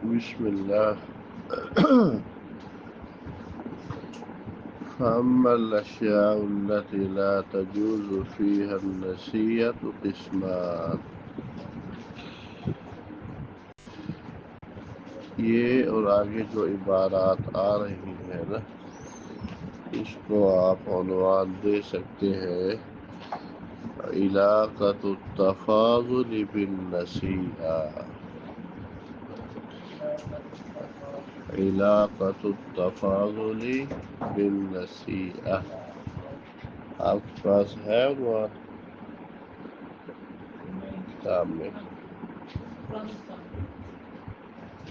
بسم اللہ. فأما الأشياء التي لا تجوز فيها النسيئة قسمان. یہ اور آگے جو عبارات آ رہی ہیں نا، اس کو آپ عنوان دے سکتے ہیں علاقۃ التفاضل بالنسیئہ. علاقۃ التفاضل بالنسیئہ. آپ کے پاس ہے عنوان کتاب میں؟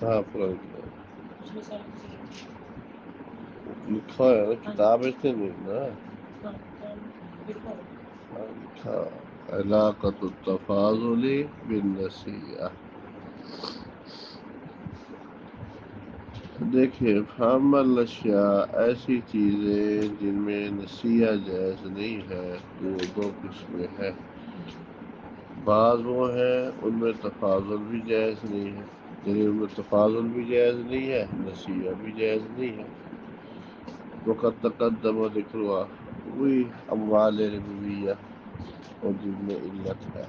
ہاں پرانی کتاب لکھا ہے نا، کتاب ایسے نہیں نا. ہاں لکھا علاقۃ التفاضل بالنسیئہ. دیکھیے، فاما الاشیاء ایسی چیزیں جن میں نسیہ جائز نہیں ہے تو وہ دو قسمیں ہیں. بعض وہ ہیں ان میں تفاضل بھی جائز نہیں ہے، یعنی ان میں تفاضل بھی جائز نہیں ہے، نسیہ بھی جائز نہیں ہے. وقد تقدم ذکرها وہی اموال ربویہ اور جن میں علت ہے.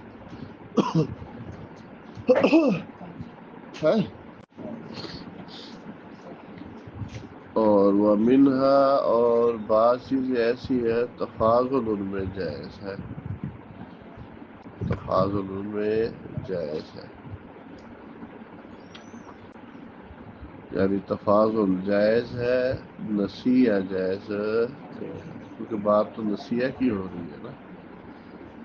اور وہ منہا، اور بعض چیزیں ایسی ہے تفاضل ان میں جائز ہے، تفاضل ان میں جائز ہے. یعنی تفاضل جائز ہے، نسیہ جائز نہیں ہے، کیونکہ بات تو نسیہ کی ہو رہی ہے نا.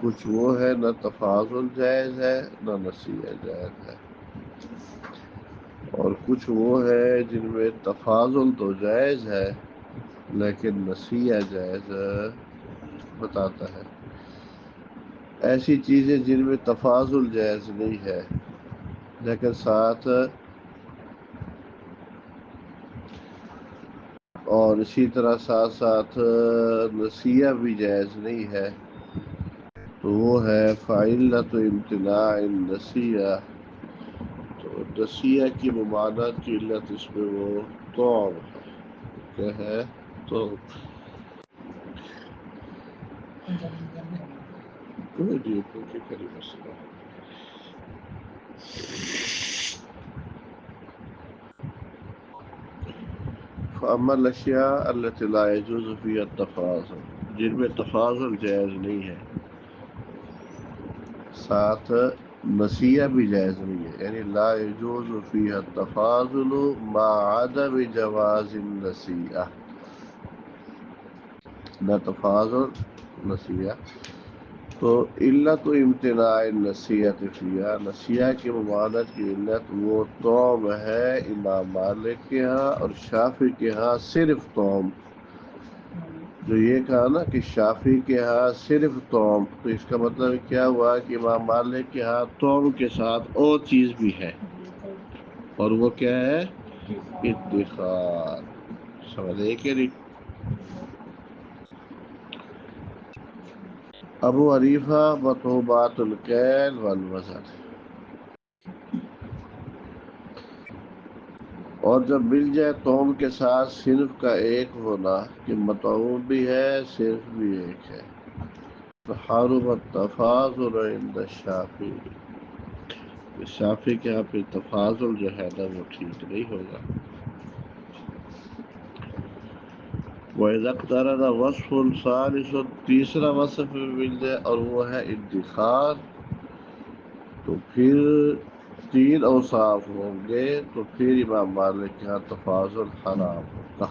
کچھ وہ ہے نہ تفاضل جائز ہے نہ نسیہ جائز ہے، اور کچھ وہ ہے جن میں تفاضل تو جائز ہے لیکن نسیہ جائز بتاتا ہے. ایسی چیزیں جن میں تفاضل جائز نہیں ہے لیکن ساتھ اور اسی طرح ساتھ ساتھ نسیہ بھی جائز نہیں ہے، تو وہ ہے فعلۃ امتناع النسیہ. تو نسیہ کی ممانعت کی علت اس میں وہ طعم ہے. کیا ہے؟ تو کوئی نہیں، کوئی فکر نہیں مسئلہ. فاما الاشیاء التي لا يجوز فيها التفاضل، جن میں تفاضل جائز نہیں ہے ساتھ نسیہ بھی جائز نہیں ہے، یعنی لا يجوز فيها التفاضل مع عدم جواز النسیہ. نہ تفاضل نسیہ، تو علت و امتناع النسیۃ فیہا، نسیہ کی ممانعت کی علت وہ توم ہے امام مالک کے ہاں اور شافعی کے ہاں صرف توم. جو یہ کہا نا کہ شافعی کے ہاں صرف توم، تو اس کا مطلب کیا ہوا کہ امام مالک کے ہاں توم کے ساتھ اور چیز بھی ہے، اور وہ کیا ہے؟ ادخار. سمجھے کہ نہیں؟ ابو حنیفہ مطلوبات الکیل والوزن. اور جب مل جائے توم کے ساتھ صنف کا ایک ہونا کہ مطعوم بھی ہے صرف بھی ایک ہے، تو حرم التفاضل عند الشافعی. شافعی کے یہاں پہ تفاضل جو ہے نا وہ ٹھیک نہیں ہوگا. وَإِذَا اقْتَرَنَ وَصْفٌ ثَالِثٌ، تیسرا وصف میں مل جائے اور وہ ہے ادخار، تو پھر تین اوصاف ہوں گے، تو پھر امام مالک کے یہاں تفاضل حرام ہوگا.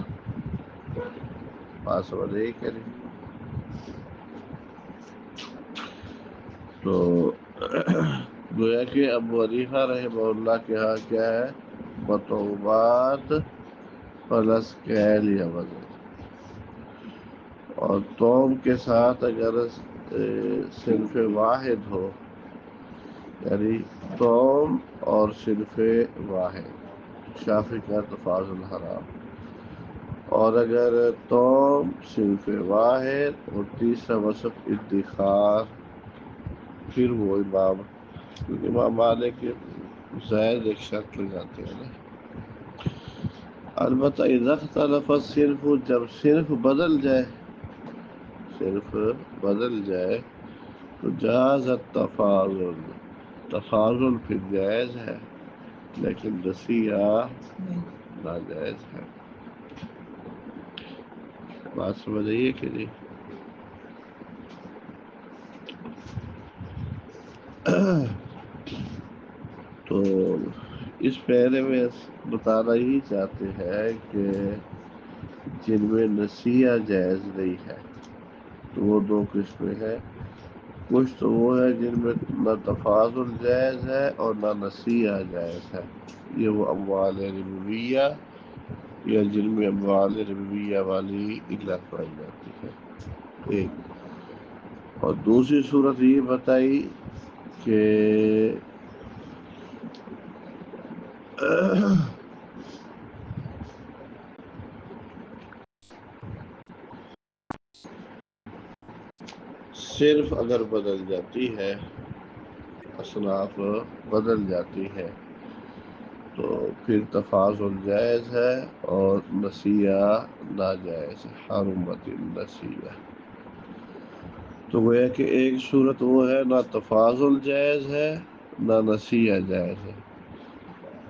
بات سمجھ رہے کہ نہیں؟ تو گویا کہ ابو حنیفہ رحمہ اللہ کے ہاں کیا ہے؟ مطعوبات پلس کیل یا وزن، اور توم کے ساتھ اگر صنف واحد ہو، یعنی توم اور صنف واحد، شافعی کا تفاضل حرام. اور اگر توم صنف واحد اور تیسرا وصف ادخار، پھر وہ امام، کیونکہ امام مالک کے زائد ایک شرط ہو جاتے ہیں نا. البتہ اذا اختلف الصنف، جب صنف بدل جائے، صرف بدل جائے تو جاز التفاضل، تفاضل پھر جائز ہے، لیکن نسیہ ناجائز ہے۔ بات سمجھ آئیے کہ نہیں؟ تو اس پہلے میں بتانا ہی چاہتے ہیں کہ جن میں نسیہ جائز نہیں ہے تو وہ دو قسمیں ہیں۔ کچھ تو وہ ہے جن میں نہ تفاضل جائز ہے اور نہ نسیہ جائز ہے، یہ وہ اموال ربویہ، یا جن میں اموال ربویہ والی علت پائی جاتی ہے، ایک۔ اور دوسری صورت یہ بتائی کہ صرف اگر بدل جاتی ہے، اصناف بدل جاتی ہے تو پھر تفاضل جائز ہے اور نسیہ ناجائز ہے، حرمت النسیہ۔ تو گویا کہ ایک صورت وہ ہے نہ تفاضل جائز ہے نہ نسیہ جائز ہے،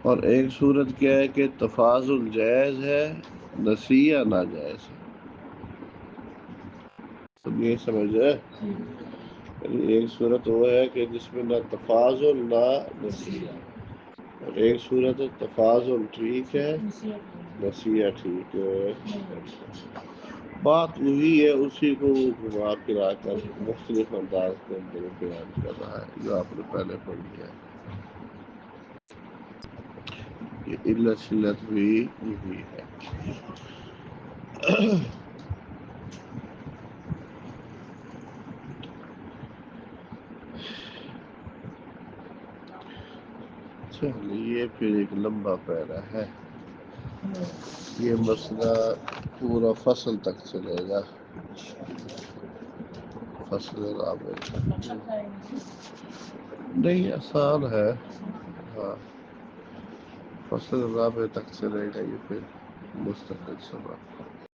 اور ایک صورت کیا ہے کہ تفاضل جائز ہے، نسیہ ناجائز ہے۔ تم یہ سمجھے؟ یعنی ایک صورت وہ ہے کہ جس میں نہ تفاضل نہ نسیہ، اور ایک صورت تفاضل ٹھیک ہے، نسیہ ٹھیک ہے۔ بات وہی ہے، اسی کو گھما پھرا کر مختلف انداز کے اندر بیان کر رہا ہے جو آپ نے پہلے پڑھ لیا ہے۔ یہ علت شلت بھی یہی ہے۔ چلیے پھر ایک لمبا پیرا ہے، یہ مسئلہ پورا فصل تک چلے گا، فصل رابع نہیں آسان ہے، ہاں فصل رابع تک چلے گا یہ پھر مستقل سبق۔